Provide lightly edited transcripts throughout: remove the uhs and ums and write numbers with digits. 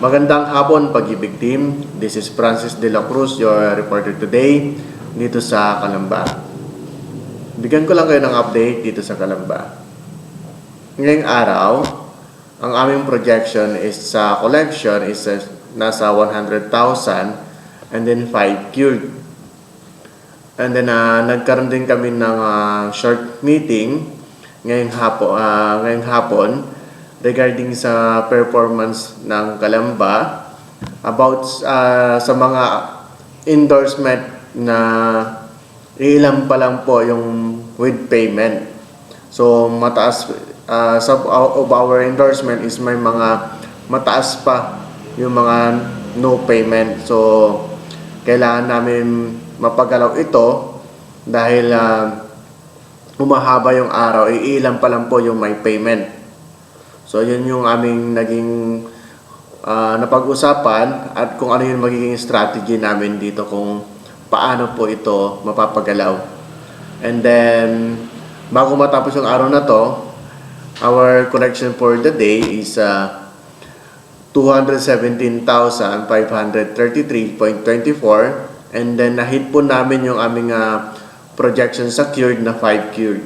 Magandang hapon, Pag-ibig Team. This is Francis De La Cruz, your reporter today dito sa Calamba. Bigyan ko lang kayo ng update dito sa Calamba. Ngayong araw, ang aming projection is sa collection is nasa 100,000 and then 5 cured. And then nagkaroon din kami ng short meeting ngayong hapon regarding sa performance ng Calamba about sa mga endorsement na ilan pa lang po yung with payment. So mataas of our endorsement is may mga mataas pa yung mga no payment. So kailangan namin mapagalaw ito dahil umahaba yung araw, ilan pa lang po yung may payment. So, yun yung aming naging napag-usapan at kung ano yung magiging strategy namin dito kung paano po ito mapapagalaw. And then, bago matapos yung araw na to, our collection for the day is 217,533.24 and then nahit po namin yung aming projection sa cured na 5 cured.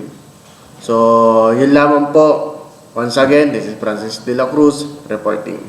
So, yun lamang po. Once again, this is Francis De La Cruz reporting.